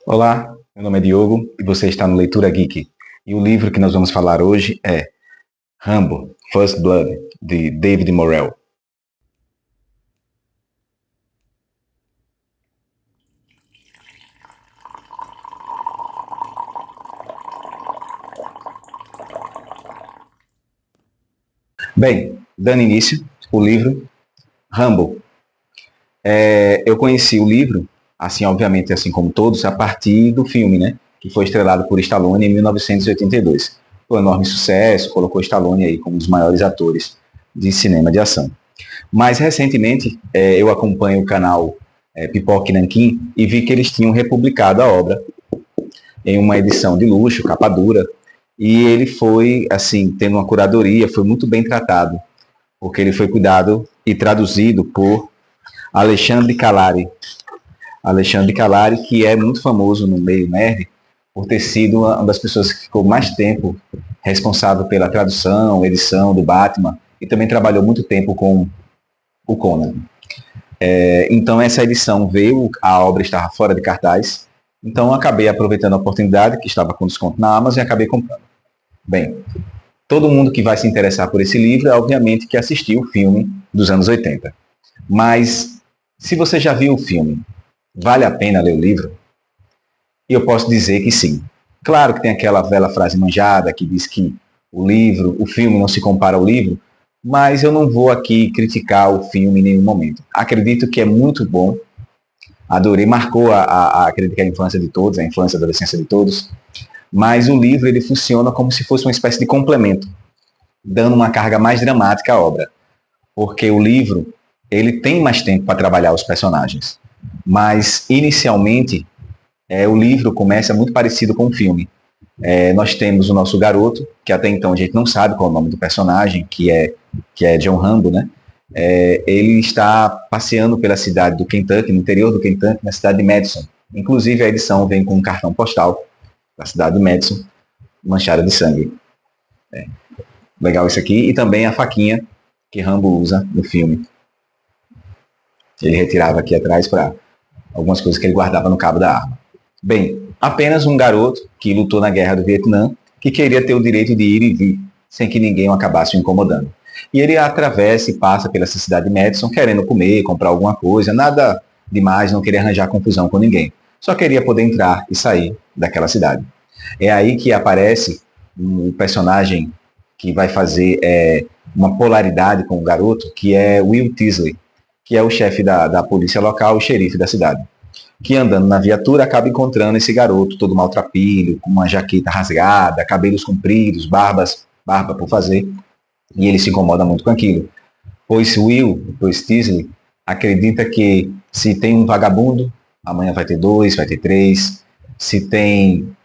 Olá, meu nome é Diogo e você está no Leitura Geek. E o livro que nós vamos falar hoje é Rambo, First Blood, de David Morrell. Bem, dando início, o livro Rambo. Eu conheci o livro, assim, obviamente, assim como todos, a partir do filme, né? Que foi estrelado por Stallone em 1982. Foi um enorme sucesso, colocou Stallone aí como um dos maiores atores de cinema de ação. Mais recentemente, eu acompanho o canal Pipoque Nanquim e vi que eles tinham republicado a obra em uma edição de luxo, capa dura, e ele foi, assim, tendo uma curadoria, foi muito bem tratado, porque ele foi cuidado e traduzido por Alexandre Calari. Alexandre Calari, que é muito famoso no meio nerd, por ter sido uma das pessoas que ficou mais tempo responsável pela tradução, edição do Batman, e também trabalhou muito tempo com o Conan. Então essa edição veio, a obra estava fora de cartaz, então acabei aproveitando a oportunidade, que estava com desconto na Amazon, e acabei comprando. Bem, todo mundo que vai se interessar por esse livro é obviamente que assistiu o filme dos anos 80. Mas se você já viu o filme, vale a pena ler o livro? E eu posso dizer que sim. Claro que tem aquela velha frase manjada que diz que o filme não se compara ao livro, mas eu não vou aqui criticar o filme em nenhum momento. Acredito que é muito bom, adorei, marcou acredito que a infância de todos, a infância e a adolescência de todos, mas o livro ele funciona como se fosse uma espécie de complemento, dando uma carga mais dramática à obra, porque o livro ele tem mais tempo para trabalhar os personagens, mas inicialmente o livro começa muito parecido com o filme. Nós temos o nosso garoto, que até então a gente não sabe qual é o nome do personagem, que é John Rambo, né? Ele está passeando pela cidade do Kentucky, no interior do Kentucky, na cidade de Madison. Inclusive a edição vem com um cartão postal da cidade de Madison, manchada de sangue. Legal isso aqui. E também a faquinha que Rambo usa no filme. Ele retirava aqui atrás para algumas coisas que ele guardava no cabo da arma. Bem, apenas um garoto que lutou na guerra do Vietnã, que queria ter o direito de ir e vir, sem que ninguém o acabasse o incomodando. E ele atravessa e passa pela cidade de Madison, querendo comer, comprar alguma coisa, nada demais, não queria arranjar confusão com ninguém. Só queria poder entrar e sair daquela cidade. É aí que aparece um personagem que vai fazer uma polaridade com o garoto, que é Will Teasley, que é o chefe da polícia local, o xerife da cidade, que andando na viatura acaba encontrando esse garoto todo maltrapilho, com uma jaqueta rasgada, cabelos compridos, barba por fazer, e ele se incomoda muito com aquilo. Pois Teasley acredita que se tem um vagabundo, amanhã vai ter dois, vai ter três, se tem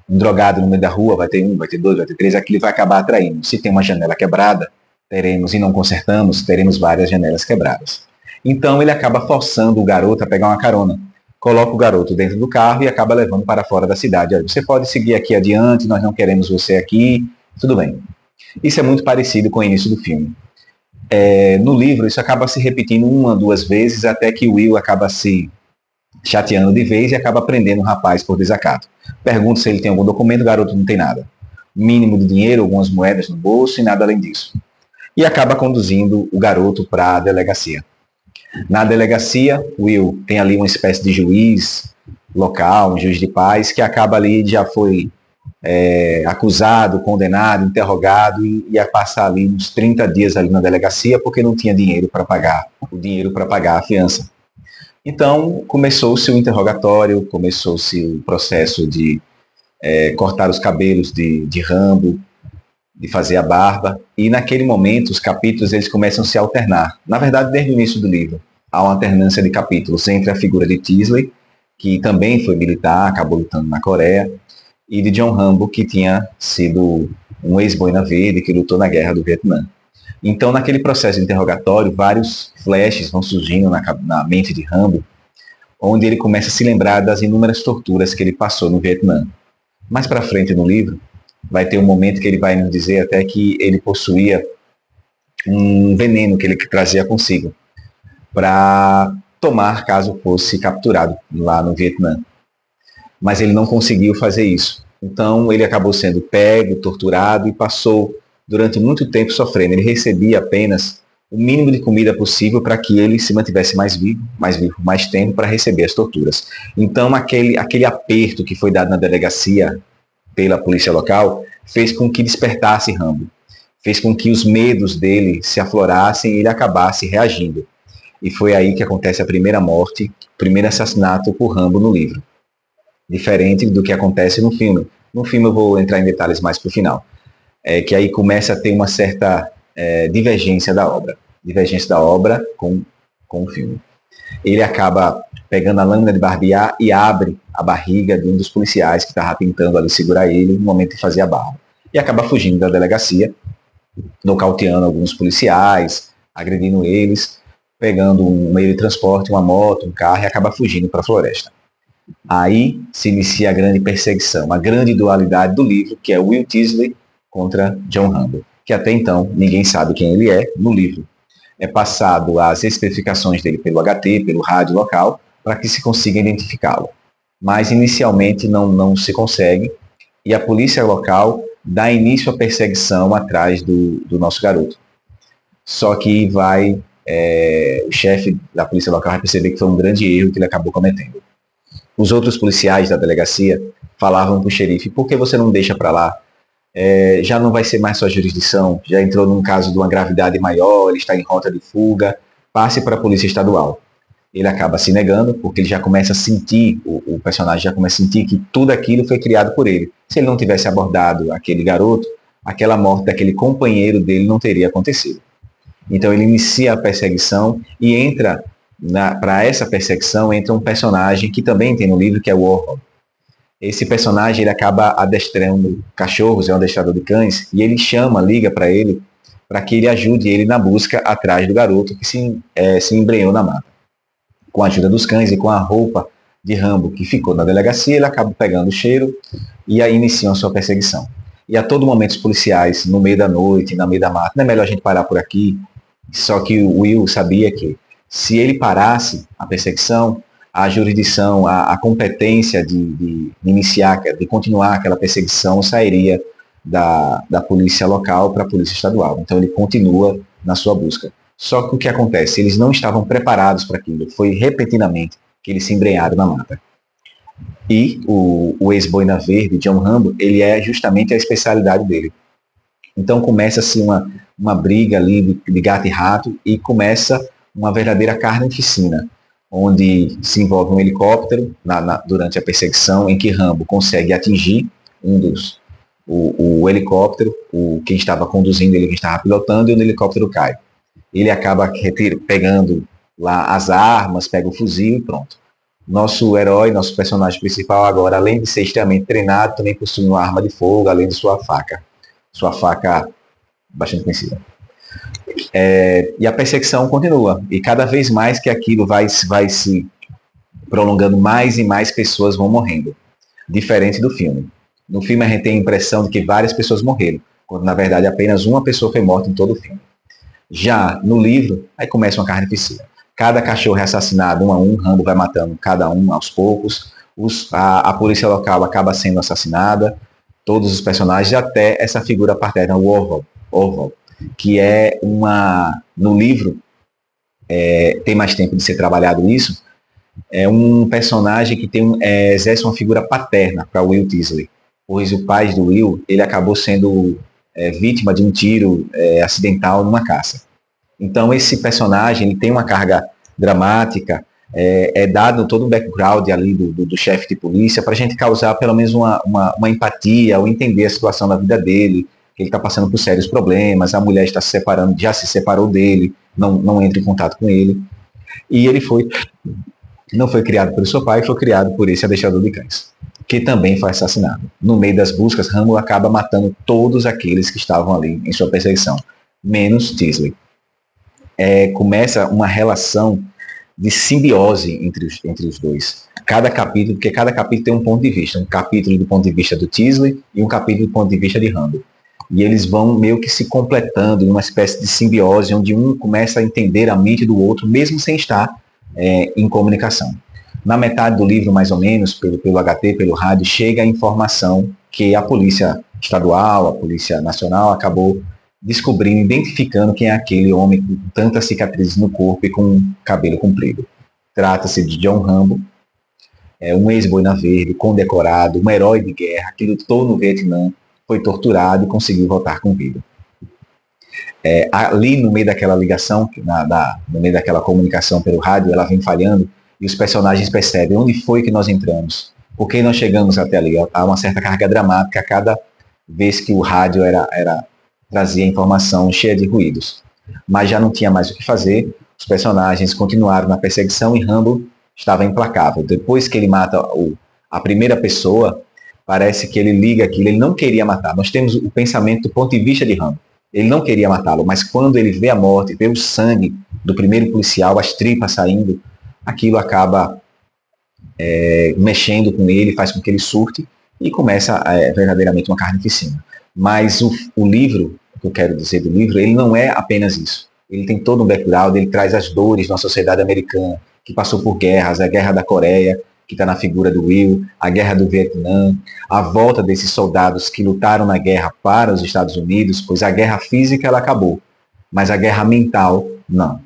um drogado no meio da rua, vai ter um, vai ter dois, vai ter três, aquilo vai acabar atraindo. Se tem uma janela quebrada, teremos, e não consertamos, teremos várias janelas quebradas. Então ele acaba forçando o garoto a pegar uma carona. Coloca o garoto dentro do carro e acaba levando para fora da cidade. Olha, você pode seguir aqui adiante, nós não queremos você aqui, tudo bem. Isso é muito parecido com o início do filme. No livro, isso acaba se repetindo uma, duas vezes, até que o Will acaba se chateando de vez e acaba prendendo o rapaz por desacato. Pergunta se ele tem algum documento, o garoto não tem nada. Mínimo de dinheiro, algumas moedas no bolso e nada além disso. E acaba conduzindo o garoto para a delegacia. Na delegacia, Will tem ali uma espécie de juiz local, um juiz de paz, que acaba ali, já foi acusado, condenado, interrogado, e ia passar ali uns 30 dias ali na delegacia, porque não tinha dinheiro para pagar a fiança. Então, começou-se o interrogatório, começou-se o processo de cortar os cabelos de Rambo, de fazer a barba, e naquele momento os capítulos eles começam a se alternar. Na verdade, desde o início do livro, há uma alternância de capítulos entre a figura de Teasley, que também foi militar, acabou lutando na Coreia, e de John Rambo, que tinha sido um ex-boina verde, que lutou na guerra do Vietnã. Então, naquele processo de interrogatório, vários flashes vão surgindo na mente de Rambo, onde ele começa a se lembrar das inúmeras torturas que ele passou no Vietnã. Mais para frente no livro, vai ter um momento que ele vai nos dizer até que ele possuía um veneno que ele trazia consigo para tomar caso fosse capturado lá no Vietnã. mas ele não conseguiu fazer isso. Então ele acabou sendo pego, torturado e passou durante muito tempo sofrendo. Ele recebia apenas o mínimo de comida possível para que ele se mantivesse mais vivo, mais tempo para receber as torturas. Então aquele aperto que foi dado na delegacia pela polícia local fez com que despertasse Rambo, fez com que os medos dele se aflorassem e ele acabasse reagindo. E foi aí que acontece a primeira morte, o primeiro assassinato por Rambo no livro. Diferente do que acontece no filme. No filme eu vou entrar em detalhes mais para o final. Que aí começa a ter uma certa divergência da obra com o filme. Ele acaba pegando a lâmina de barbear e abre a barriga de um dos policiais que estava tentando ali segurar ele no momento de fazer a barba. E acaba fugindo da delegacia, nocauteando alguns policiais, agredindo eles, pegando um meio de transporte, uma moto, um carro e acaba fugindo para a floresta. Aí se inicia a grande perseguição, a grande dualidade do livro, que é Will Teasley contra John Rambo, que até então ninguém sabe quem ele é no livro. É passado as especificações dele pelo HT, pelo rádio local, para que se consiga identificá-lo. Mas inicialmente não se consegue, e a polícia local dá início à perseguição atrás do nosso garoto. Só que o chefe da polícia local vai perceber que foi um grande erro que ele acabou cometendo. Os outros policiais da delegacia falavam para o xerife: por que você não deixa para lá? Já não vai ser mais sua jurisdição, já entrou num caso de uma gravidade maior, ele está em rota de fuga, passe para a polícia estadual. Ele acaba se negando, porque ele já começa a sentir, o personagem já começa a sentir que tudo aquilo foi criado por ele. Se ele não tivesse abordado aquele garoto, aquela morte daquele companheiro dele não teria acontecido. Então ele inicia a perseguição e entra, para essa perseguição, entra um personagem que também tem no livro, que é o Orwell. Esse personagem ele acaba adestrando cachorros, é um adestrador de cães, e ele liga para ele, para que ele ajude ele na busca atrás do garoto que se embrenhou na mata. Com a ajuda dos cães e com a roupa de Rambo que ficou na delegacia, ele acaba pegando o cheiro e aí iniciam a sua perseguição. E a todo momento os policiais, no meio da noite, no meio da mata, não é melhor a gente parar por aqui? Só que o Will sabia que se ele parasse a perseguição, a jurisdição, a competência de iniciar, de continuar aquela perseguição sairia da polícia local para a polícia estadual. Então ele continua na sua busca. Só que o que acontece? Eles não estavam preparados para aquilo. Foi repentinamente que eles se embrenharam na mata. E o ex-boina verde, John Rambo, ele é justamente a especialidade dele. Então começa-se uma briga ali de gato e rato e começa uma verdadeira carnificina, onde se envolve um helicóptero durante a perseguição, em que Rambo consegue atingir o helicóptero, quem estava conduzindo ele, quem estava pilotando, e o helicóptero cai. Ele acaba pegando lá as armas, pega o fuzil e pronto. Nosso herói, nosso personagem principal agora, além de ser extremamente treinado, também possui uma arma de fogo, além de sua faca bastante conhecida. E a perseguição continua, e cada vez mais que aquilo vai se prolongando, mais e mais pessoas vão morrendo, diferente do filme. No filme a gente tem a impressão de que várias pessoas morreram, quando na verdade apenas uma pessoa foi morta em todo o filme. Já no livro, aí começa uma carnificina. Cada cachorro é assassinado um a um, Rambo vai matando cada um aos poucos, a polícia local acaba sendo assassinada, todos os personagens, até essa figura paterna, o Orwell, que é no livro, tem mais tempo de ser trabalhado isso, é um personagem que exerce uma figura paterna para Will Teasley, pois o pai do Will, ele acabou sendo vítima de um tiro acidental numa caça. Então esse personagem ele tem uma carga dramática, dado todo um background ali do chefe de polícia para a gente causar pelo menos uma empatia ou entender a situação da vida dele, que ele está passando por sérios problemas, a mulher está se separando, já se separou dele, não entra em contato com ele. E ele não foi criado pelo seu pai, foi criado por esse adestrador de cães, que também foi assassinado. No meio das buscas, Rambo acaba matando todos aqueles que estavam ali em sua perseguição, menos Teasley. Começa uma relação de simbiose entre os dois. Porque cada capítulo tem um ponto de vista. Um capítulo do ponto de vista do Teasley e um capítulo do ponto de vista de Rambo. E eles vão meio que se completando em uma espécie de simbiose, onde um começa a entender a mente do outro, mesmo sem estar em comunicação. Na metade do livro, mais ou menos, pelo HT, pelo rádio, chega a informação que a polícia estadual, a polícia nacional, acabou descobrindo, identificando quem é aquele homem com tantas cicatrizes no corpo e com cabelo comprido. Trata-se de John Rambo, um ex-boina verde, condecorado, um herói de guerra, que lutou no Vietnã, foi torturado e conseguiu voltar com vida. Ali no meio daquela ligação, no meio daquela comunicação pelo rádio, ela vem falhando e os personagens percebem onde foi que nós entramos, por que nós chegamos até ali. Há uma certa carga dramática a cada vez que o rádio trazia informação cheia de ruídos. Mas já não tinha mais o que fazer, os personagens continuaram na perseguição e Rambo estava implacável. Depois que ele mata a primeira pessoa, parece que ele liga aquilo, ele não queria matar. Nós temos o pensamento do ponto de vista de Rambo. Ele não queria matá-lo, mas quando ele vê a morte, vê o sangue do primeiro policial, as tripas saindo, aquilo acaba mexendo com ele, faz com que ele surte e começa verdadeiramente uma carnificina. Mas o livro, o que eu quero dizer do livro, ele não é apenas isso. Ele tem todo um background, ele traz as dores da sociedade americana, que passou por guerras, a Guerra da Coreia, que está na figura do Will, a Guerra do Vietnã, a volta desses soldados que lutaram na guerra para os Estados Unidos, pois a guerra física ela acabou, mas a guerra mental não.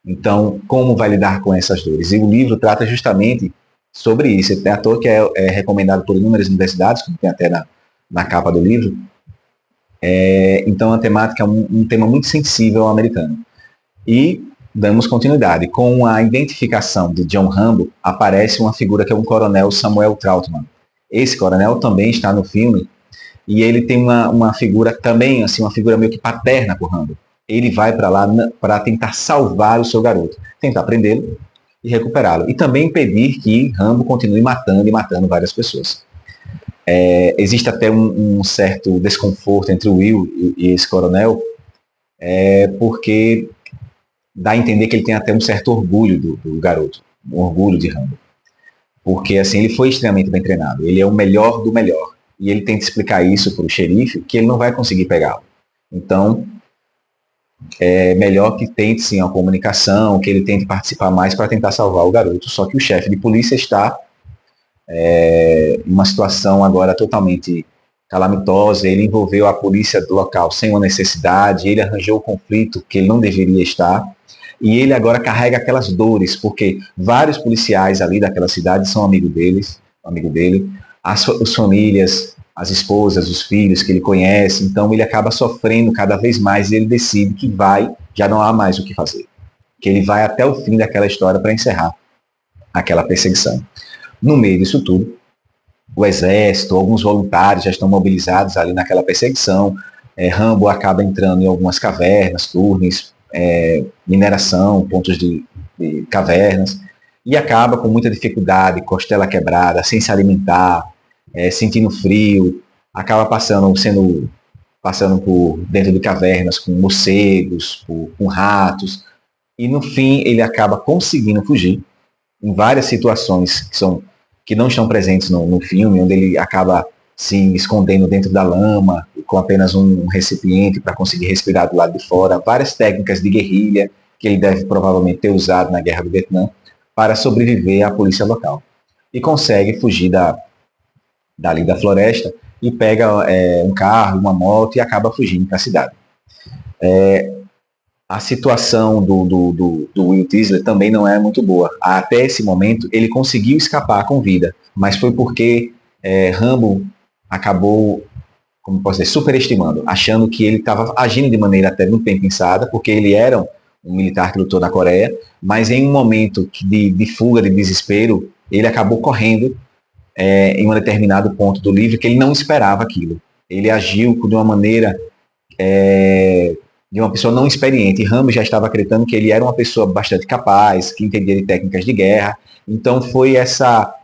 Então, como vai lidar com essas dores? E o livro trata justamente sobre isso. É à toa que é recomendado por inúmeras universidades, como tem até na capa do livro. Então, a temática é um tema muito sensível ao americano. E damos continuidade. Com a identificação de John Rambo, aparece uma figura que é um coronel Samuel Trautmann. Esse coronel também está no filme e ele tem uma figura também, assim, uma figura meio que paterna por Rambo. Ele vai para lá para tentar salvar o seu garoto, tentar prendê-lo e recuperá-lo. E também impedir que Rambo continue matando e matando várias pessoas. Existe até um certo desconforto entre o Will e esse coronel, porque dá a entender que ele tem até um certo orgulho do garoto, um orgulho de Rambo. Porque assim, ele foi extremamente bem treinado, ele é o melhor do melhor. E ele tenta explicar isso para o xerife, que ele não vai conseguir pegá-lo. Então, é melhor que tente sim a comunicação, que ele tente participar mais para tentar salvar o garoto. Só que o chefe de polícia está em uma situação agora totalmente calamitosa, ele envolveu a polícia do local sem uma necessidade, ele arranjou o conflito que ele não deveria estar, e ele agora carrega aquelas dores, porque vários policiais ali daquela cidade são amigo dele, as famílias, as esposas, os filhos que ele conhece, então ele acaba sofrendo cada vez mais e ele decide que já não há mais o que fazer, que ele vai até o fim daquela história para encerrar aquela perseguição. No meio disso tudo, o exército, alguns voluntários já estão mobilizados ali naquela perseguição. Rambo acaba entrando em algumas cavernas, túneis, mineração, pontos de cavernas, e acaba com muita dificuldade, costela quebrada, sem se alimentar, sentindo frio, acaba passando por dentro de cavernas com morcegos, com ratos, e no fim ele acaba conseguindo fugir em várias situações que não estão presentes no filme, onde ele acaba se escondendo dentro da lama, com apenas um recipiente para conseguir respirar do lado de fora, várias técnicas de guerrilha que ele deve provavelmente ter usado na Guerra do Vietnã para sobreviver à polícia local. E consegue fugir dali da floresta e pega um carro, uma moto e acaba fugindo para a cidade. A situação do Will Teasler também não é muito boa. Até esse momento, ele conseguiu escapar com vida, mas foi porque Rambo acabou, como posso dizer, superestimando, achando que ele estava agindo de maneira até muito bem pensada, porque ele era um militar que lutou na Coreia, mas em um momento de fuga, de desespero, ele acabou correndo em um determinado ponto do livro que ele não esperava aquilo. Ele agiu de uma maneira de uma pessoa não experiente. E Rambo já estava acreditando que ele era uma pessoa bastante capaz, que entendia de técnicas de guerra. Então foi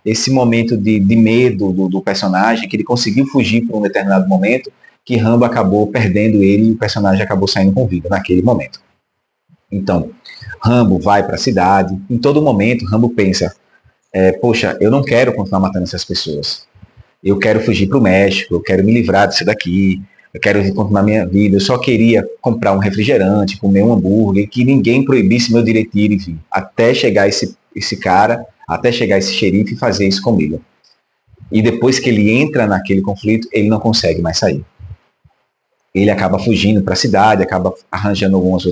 esse momento de medo do personagem, que ele conseguiu fugir por um determinado momento, que Rambo acabou perdendo ele e o personagem acabou saindo com vida naquele momento. Então, Rambo vai para a cidade. Em todo momento, Rambo pensa, poxa, eu não quero continuar matando essas pessoas. Eu quero fugir para o México, eu quero me livrar disso daqui, eu quero continuar minha vida, eu só queria comprar um refrigerante, comer um hambúrguer, que ninguém proibisse meu direito de ir e vir. Até chegar esse cara, até chegar esse xerife e fazer isso comigo. E depois que ele entra naquele conflito, ele não consegue mais sair. Ele acaba fugindo para a cidade, acaba arranjando algumas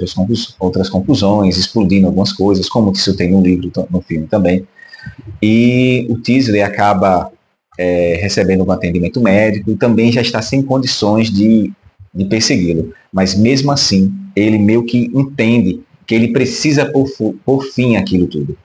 outras conclusões, explodindo algumas coisas, como isso tem no livro, no filme também. E o Teasley acaba recebendo um atendimento médico e também já está sem condições de persegui-lo. Mas mesmo assim, ele meio que entende que ele precisa pôr fim àquilo tudo.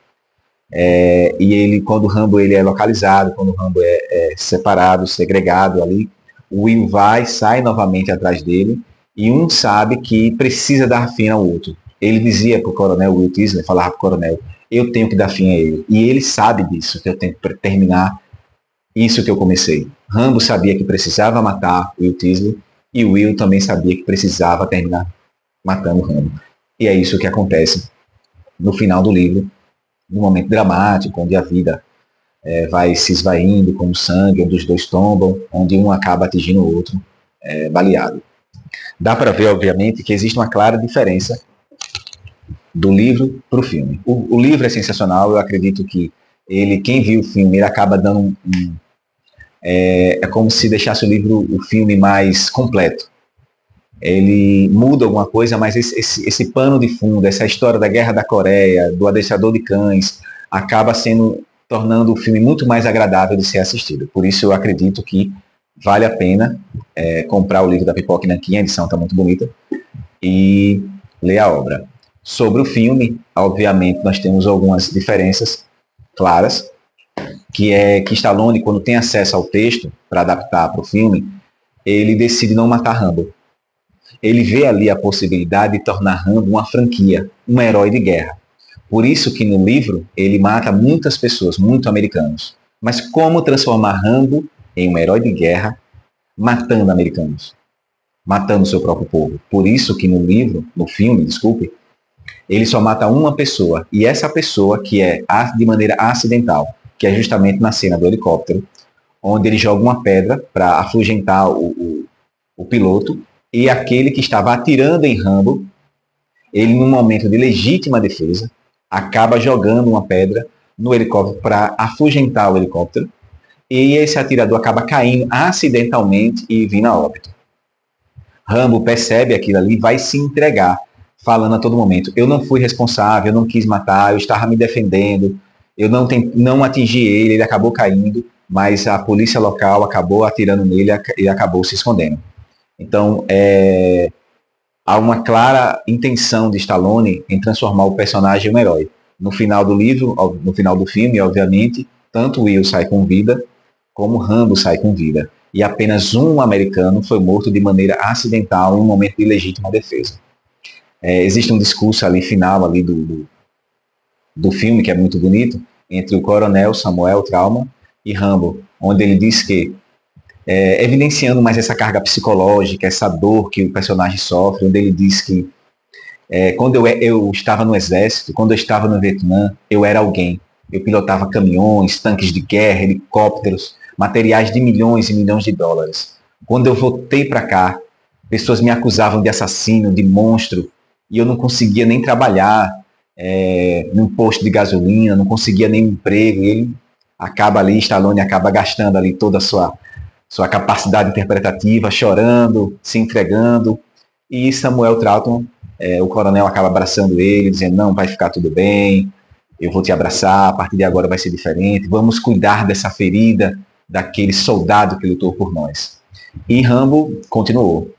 E ele, quando o Rambo ele é localizado, quando o Rambo é separado, segregado ali, o Will sai novamente atrás dele, e um sabe que precisa dar fim ao outro. Ele dizia para o coronel, Will Teasley, falava para o coronel, eu tenho que dar fim a ele. E ele sabe disso, que eu tenho que terminar isso que eu comecei. Rambo sabia que precisava matar Will Teasley, e Will também sabia que precisava terminar matando Rambo. E é isso que acontece no final do livro, num momento dramático, onde a vida vai se esvaindo com o sangue, onde os dois tombam, onde um acaba atingindo o outro, baleado. Dá para ver, obviamente, que existe uma clara diferença do livro para o filme. O livro é sensacional, eu acredito que quem viu o filme, ele acaba dando é como se deixasse o filme mais completo. Ele muda alguma coisa, mas esse pano de fundo, essa história da Guerra da Coreia, do adestrador de cães, acaba tornando o filme muito mais agradável de ser assistido. Por isso eu acredito que vale a pena comprar o livro da Pipoca e Nanquim, a edição está muito bonita, e ler a obra. Sobre o filme, obviamente, nós temos algumas diferenças claras, que é que Stallone, quando tem acesso ao texto para adaptar para o filme, ele decide não matar Rambo. Ele vê ali a possibilidade de tornar Rambo uma franquia, um herói de guerra. Por isso que no livro ele mata muitas pessoas, muitos americanos. Mas como transformar Rambo em um herói de guerra, matando americanos, matando seu próprio povo? Por isso que no filme, ele só mata uma pessoa, e essa pessoa que é de maneira acidental, que é justamente na cena do helicóptero, onde ele joga uma pedra para afugentar o piloto, e aquele que estava atirando em Rambo, ele, num momento de legítima defesa, acaba jogando uma pedra no helicóptero para afugentar o helicóptero, e esse atirador acaba caindo acidentalmente e vindo a óbito. Rambo percebe aquilo ali e vai se entregar, falando a todo momento, eu não fui responsável, eu não quis matar, eu estava me defendendo, eu não atingi ele acabou caindo, mas a polícia local acabou atirando nele e acabou se escondendo. Então, há uma clara intenção de Stallone em transformar o personagem em um herói. No final do livro, no final do filme, obviamente, tanto Will sai com vida, como Rambo sai com vida. E apenas um americano foi morto de maneira acidental em um momento de legítima defesa. Existe um discurso ali final ali do filme, que é muito bonito, entre o coronel Samuel Trauma e Rambo, onde ele diz que, evidenciando mais essa carga psicológica, essa dor que o personagem sofre, onde ele diz que quando eu estava no exército, quando eu estava no Vietnã, eu era alguém. Eu pilotava caminhões, tanques de guerra, helicópteros, materiais de milhões e milhões de dólares. Quando eu voltei para cá, pessoas me acusavam de assassino, de monstro, e eu não conseguia nem trabalhar num posto de gasolina, não conseguia nem emprego. E ele acaba ali, Stallone acaba gastando ali toda a sua capacidade interpretativa, chorando, se entregando, e Samuel Troughton, o coronel, acaba abraçando ele, dizendo, não, vai ficar tudo bem, eu vou te abraçar, a partir de agora vai ser diferente, vamos cuidar dessa ferida daquele soldado que lutou por nós. E Rambo continuou.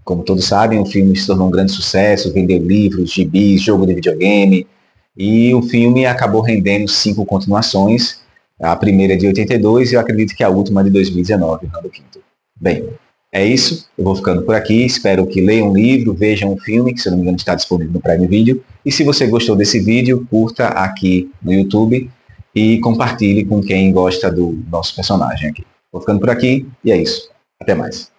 Como todos sabem, o filme se tornou um grande sucesso, vendeu livros, gibis, jogo de videogame, e o filme acabou rendendo 5 continuações. A primeira é de 82 e eu acredito que a última é de 2019, Rambo V. Bem, é isso. Eu vou ficando por aqui. Espero que leiam um livro, vejam um filme, que se eu não me engano está disponível no Prime Video. E se você gostou desse vídeo, curta aqui no YouTube e compartilhe com quem gosta do nosso personagem aqui. Vou ficando por aqui e é isso. Até mais.